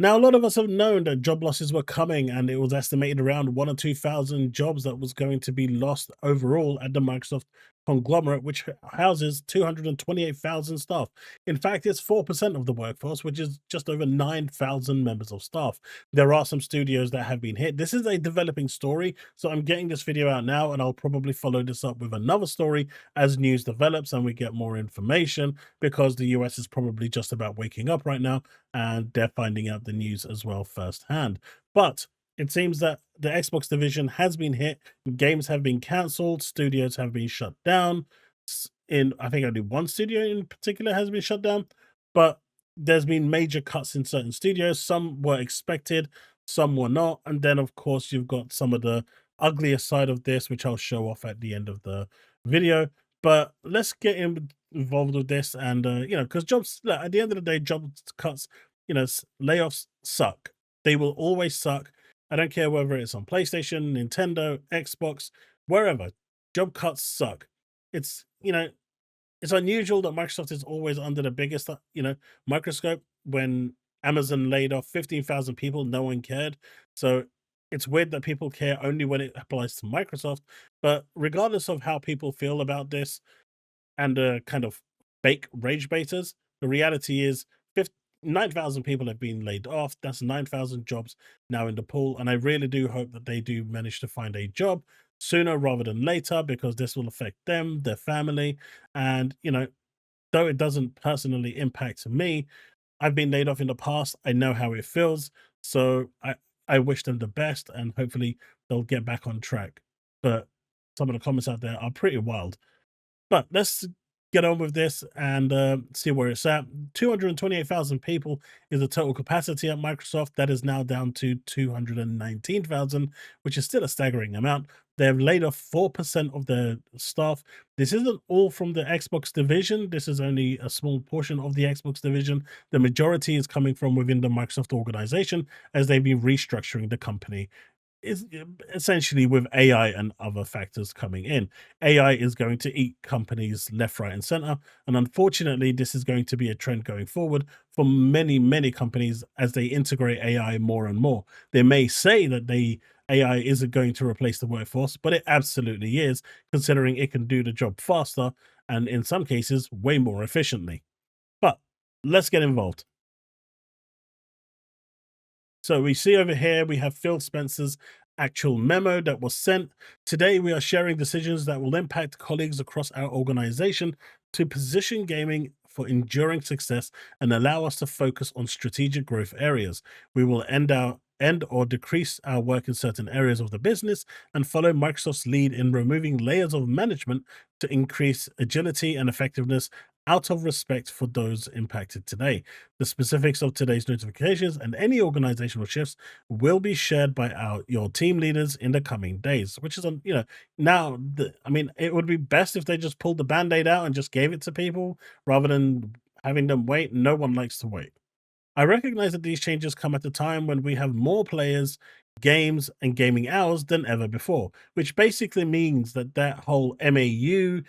Now, a lot of us have known that job losses were coming, and it was estimated around 1 or 2,000 jobs that was going to be lost overall at the Microsoft conglomerate, which houses 228,000 staff. In fact, it's 4% of the workforce, which is just over 9,000 members of staff. There are some studios that have been hit. This is a developing story, so I'm getting this video out now, and I'll probably follow this up with another story as news develops and we get more information, because the US is probably just about waking up right now and they're finding out the news as well firsthand. But it seems that the Xbox division has been hit, games have been cancelled, studios have been shut down. In I think only one studio in particular has been shut down, but there's been major cuts in certain studios. Some were expected, some were not. And then, of course, you've got some of the uglier side of this, which I'll show off at the end of the video. But let's get involved with this, and because jobs, look, at the end of the day, job cuts, layoffs suck. They will always suck. I don't care whether it's on PlayStation, Nintendo, Xbox, wherever. Job cuts suck. It's it's unusual that Microsoft is always under the biggest microscope. When Amazon laid off 15,000 people, no one cared. So it's weird that people care only when it applies to Microsoft. But regardless of how people feel about this, and kind of fake rage baiters, the reality is 9,000 people have been laid off. That's 9,000 jobs now in the pool. And I really do hope that they do manage to find a job sooner rather than later, because this will affect them, their family. And, though it doesn't personally impact me, I've been laid off in the past. I know how it feels. So I wish them the best, and hopefully they'll get back on track. But some of the comments out there are pretty wild. But let's get on with this and see where it's at. 228,000 people is the total capacity at Microsoft. That is now down to 219,000, which is still a staggering amount. They've laid off 4% of their staff. This isn't all from the Xbox division. This is only a small portion of the Xbox division. The majority is coming from within the Microsoft organization, as they've been restructuring the company, is essentially with AI and other factors coming in. AI is going to eat companies left, right, and center. And unfortunately, this is going to be a trend going forward for many, many companies as they integrate AI more and more. They may say that AI isn't going to replace the workforce, but it absolutely is, considering it can do the job faster and in some cases way more efficiently. But let's get involved. So we see over here, we have Phil Spencer's actual memo that was sent. Today, we are sharing decisions that will impact colleagues across our organization to position gaming for enduring success and allow us to focus on strategic growth areas. We will end or decrease our work in certain areas of the business and follow Microsoft's lead in removing layers of management to increase agility and effectiveness out of respect for those impacted today. The specifics of today's notifications and any organizational shifts will be shared by your team leaders in the coming days, which is on, now, I mean, it would be best if they just pulled the band-aid out and just gave it to people rather than having them wait. No one likes to wait. I recognize that these changes come at a time when we have more players, games, and gaming hours than ever before, which basically means that that whole MAU,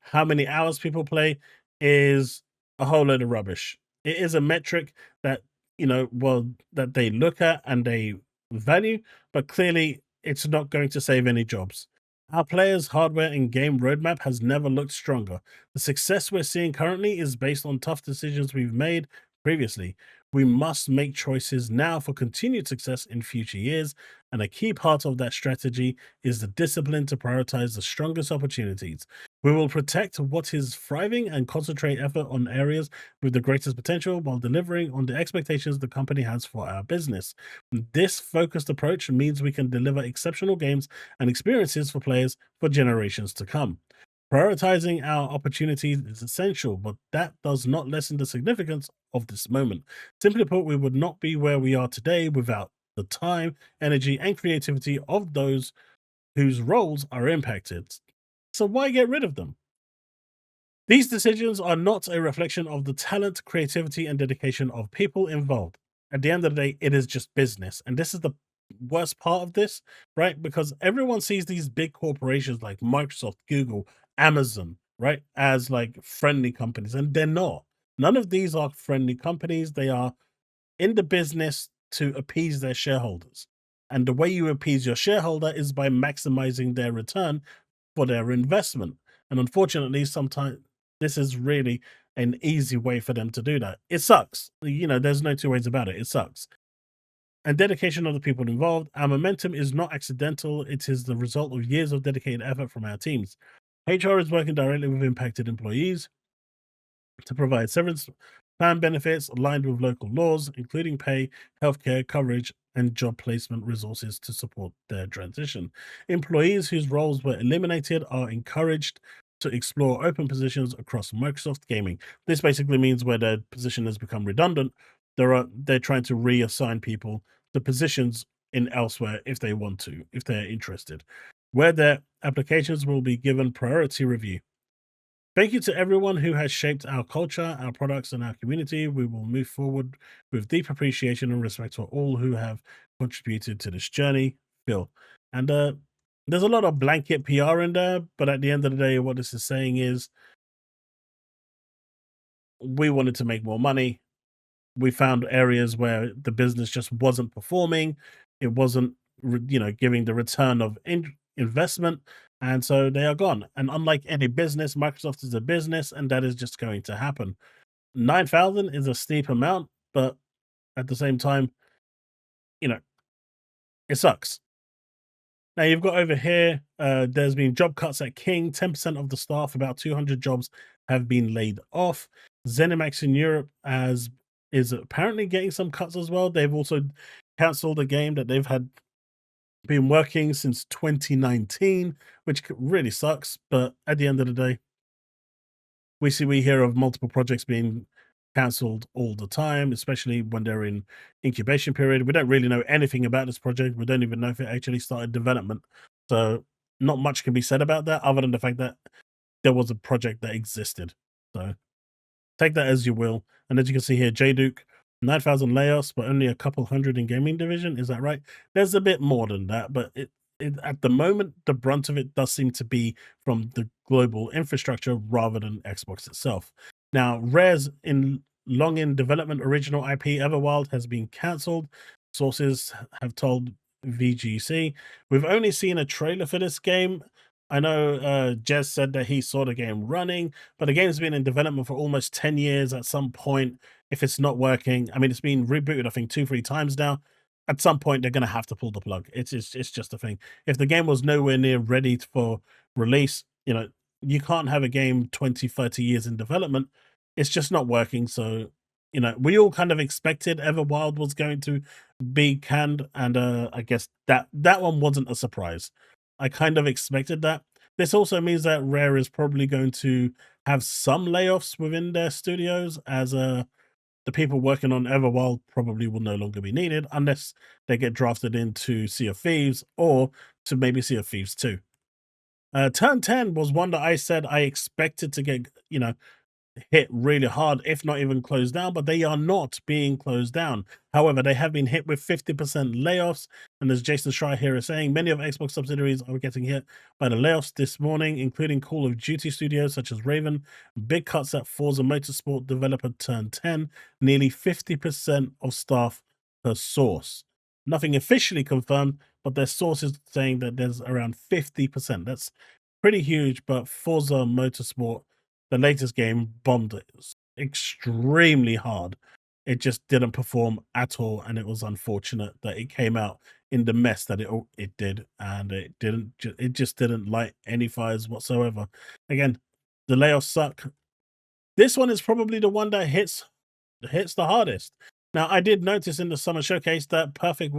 how many hours people play, is a whole load of rubbish. It is a metric that, that they look at and they value, but clearly it's not going to save any jobs. Our players' hardware and game roadmap has never looked stronger. The success we're seeing currently is based on tough decisions we've made previously. We must make choices now for continued success in future years, and a key part of that strategy is the discipline to prioritize the strongest opportunities. We will protect what is thriving and concentrate effort on areas with the greatest potential while delivering on the expectations the company has for our business. This focused approach means we can deliver exceptional games and experiences for players for generations to come. Prioritizing our opportunities is essential, but that does not lessen the significance of this moment. Simply put, we would not be where we are today without the time, energy, and creativity of those whose roles are impacted. So why get rid of them? These decisions are not a reflection of the talent, creativity, and dedication of people involved. At the end of the day, it is just business. And this is the worst part of this, right? Because everyone sees these big corporations like Microsoft, Google, Amazon, right, as like friendly companies, and they're not. None of these are friendly companies. They are in the business to appease their shareholders. And the way you appease your shareholder is by maximizing their return for their investment. And unfortunately, sometimes this is really an easy way for them to do that. It sucks. There's no two ways about it. It sucks. And dedication of the people involved. Our momentum is not accidental, it is the result of years of dedicated effort from our teams. HR is working directly with impacted employees to provide severance plan benefits aligned with local laws, including pay, healthcare coverage, and job placement resources to support their transition. Employees whose roles were eliminated are encouraged to explore open positions across Microsoft Gaming. This basically means where their position has become redundant, they're trying to reassign people to positions in elsewhere if they want to, if they're interested, where their applications will be given priority review. Thank you to everyone who has shaped our culture, our products, and our community. We will move forward with deep appreciation and respect for all who have contributed to this journey. Phil. And there's a lot of blanket PR in there, but at the end of the day, what this is saying is we wanted to make more money. We found areas where the business just wasn't performing. It wasn't, giving the return of investment. And so they are gone. And unlike any business, Microsoft is a business, and that is just going to happen. 9,000 is a steep amount, but at the same time, you know, it sucks. Now you've got over here, there's been job cuts at King. 10% of the staff, about 200 jobs, have been laid off. ZeniMax in Europe is apparently getting some cuts as well. They've also cancelled a game that they've had been working since 2019, which really sucks. But at the end of the day, we hear of multiple projects being cancelled all the time, especially when they're in incubation period. We don't really know anything about this project. We don't even know if it actually started development. So not much can be said about that other than the fact that there was a project that existed. So take that as you will. And as you can see here, J Duke, 9,000 layoffs, but only a couple hundred in gaming division. Is that right? There's a bit more than that, but it at the moment, the brunt of it does seem to be from the global infrastructure rather than Xbox itself. Now, Rare's long in development original IP Everwild has been cancelled. Sources have told VGC. We've only seen a trailer for this game. I know Jez said that he saw the game running, but the game's been in development for almost 10 years. At some point, if it's not working, I mean, it's been rebooted, I think, 2, 3 times now. At some point, they're going to have to pull the plug. It's just a thing. If the game was nowhere near ready for release, you can't have a game 20, 30 years in development. It's just not working. So, we all kind of expected Everwild was going to be canned, and I guess that one wasn't a surprise. I kind of expected that. This also means that Rare is probably going to have some layoffs within their studios, as the people working on Everwild probably will no longer be needed unless they get drafted into Sea of Thieves or to maybe Sea of Thieves 2. Turn 10 was one that I said I expected to get, hit really hard, if not even closed down, but they are not being closed down. However, they have been hit with 50% layoffs. And as Jason Schreier here is saying, many of Xbox subsidiaries are getting hit by the layoffs this morning, including Call of Duty studios such as Raven. Big cuts at Forza Motorsport developer Turn 10, nearly 50% of staff per source. Nothing officially confirmed, but their sources saying that there's around 50%. That's pretty huge, but Forza Motorsport, the latest game, bombed it extremely hard. It just didn't perform at all, and it was unfortunate that it came out in the mess that it did, and it just didn't light any fires whatsoever. Again, the layoffs suck. This one is probably the one that hits the hardest. Now, I did notice in the summer showcase that Perfect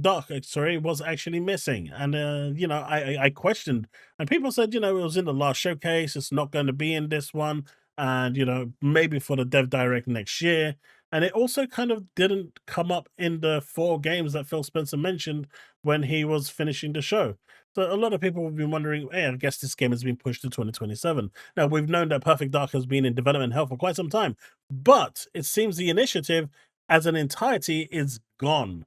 Dark, sorry, was actually missing. And, I questioned, and people said, it was in the last showcase. It's not going to be in this one. And, maybe for the Dev Direct next year. And it also kind of didn't come up in the 4 games that Phil Spencer mentioned when he was finishing the show. So a lot of people have been wondering, hey, I guess this game has been pushed to 2027. Now, we've known that Perfect Dark has been in development hell for quite some time, but it seems the initiative as an entirety is gone.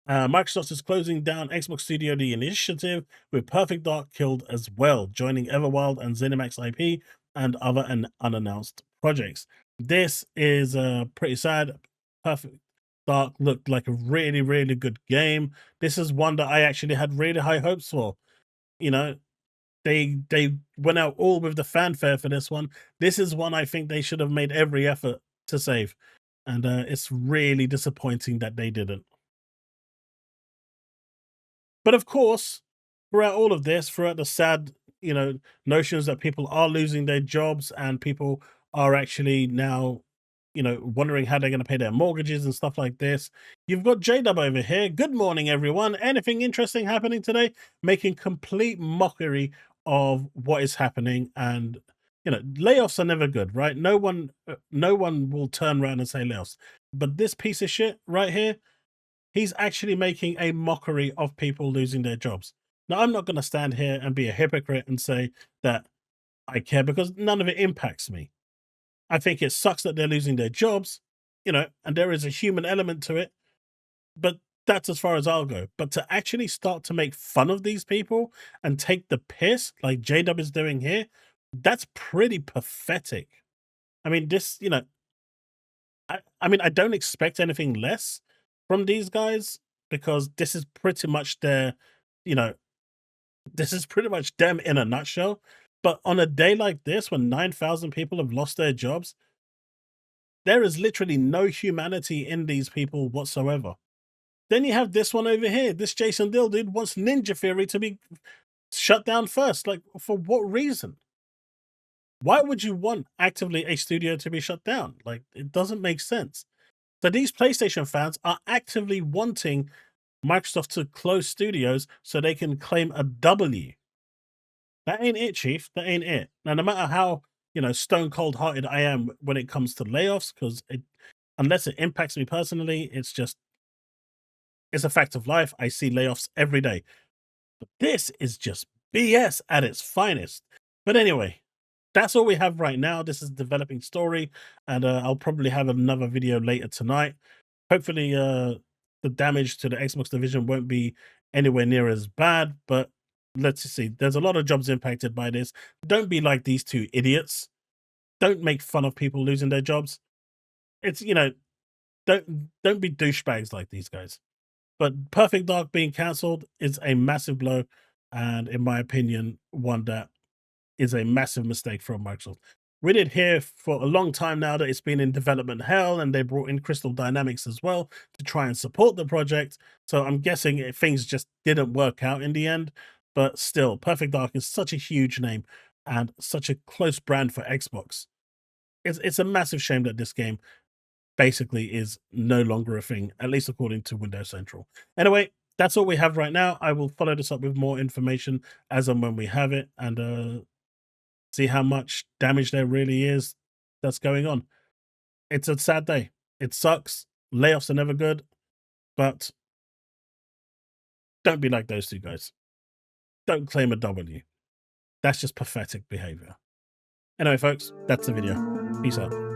Microsoft is closing down Xbox Studio The Initiative, with Perfect Dark killed as well, joining Everwild and ZeniMax IP and other unannounced projects. This is pretty sad. Perfect Dark looked like a really, really good game. This is one that I actually had really high hopes for. You know, they went out all with the fanfare for this one. This is one I think they should have made every effort to save, and it's really disappointing that they didn't. But of course, throughout all of this, throughout the sad, notions that people are losing their jobs and people are actually now, wondering how they're going to pay their mortgages and stuff like this, you've got JDub over here. Good morning, everyone. Anything interesting happening today? Making complete mockery of what is happening, and layoffs are never good, right? No one will turn around and say layoffs. But this piece of shit right here, he's actually making a mockery of people losing their jobs. Now, I'm not going to stand here and be a hypocrite and say that I care, because none of it impacts me. I think it sucks that they're losing their jobs, and there is a human element to it, but that's as far as I'll go. But to actually start to make fun of these people and take the piss like JDub is doing here, that's pretty pathetic. I mean, I mean, I don't expect anything less from these guys, because this is pretty much you know, this is pretty much them in a nutshell. But on a day like this, when 9,000 people have lost their jobs, there is literally no humanity in these people whatsoever. Then you have this one over here. This Jason Dill dude wants Ninja Theory to be shut down first. Like, for what reason? Why would you want actively a studio to be shut down? Like, it doesn't make sense. So these PlayStation fans are actively wanting Microsoft to close studios so they can claim a W. That ain't it, Chief. That ain't it. Now, no matter how, stone cold hearted I am when it comes to layoffs, because unless it impacts me personally, it's a fact of life. I see layoffs every day. But this is just BS at its finest. But anyway, that's all we have right now. This is a developing story, and I'll probably have another video later tonight. Hopefully, the damage to the Xbox division won't be anywhere near as bad, but let's see. There's a lot of jobs impacted by this. Don't be like these two idiots. Don't make fun of people losing their jobs. It's, don't be douchebags like these guys. But Perfect Dark being cancelled is a massive blow, and in my opinion, one that is a massive mistake from Microsoft. We did hear for a long time now that it's been in development hell, and they brought in Crystal Dynamics as well to try and support the project. So I'm guessing things just didn't work out in the end. But still, Perfect Dark is such a huge name and such a close brand for Xbox. It's a massive shame that this game basically is no longer a thing, at least according to Windows Central. Anyway, that's all we have right now. I will follow this up with more information as and when we have it, and see how much damage there really is that's going on. It's a sad day. It sucks. Layoffs are never good, but don't be like those two guys. Don't claim a W. That's just pathetic behavior. Anyway, folks, that's the video. Peace out.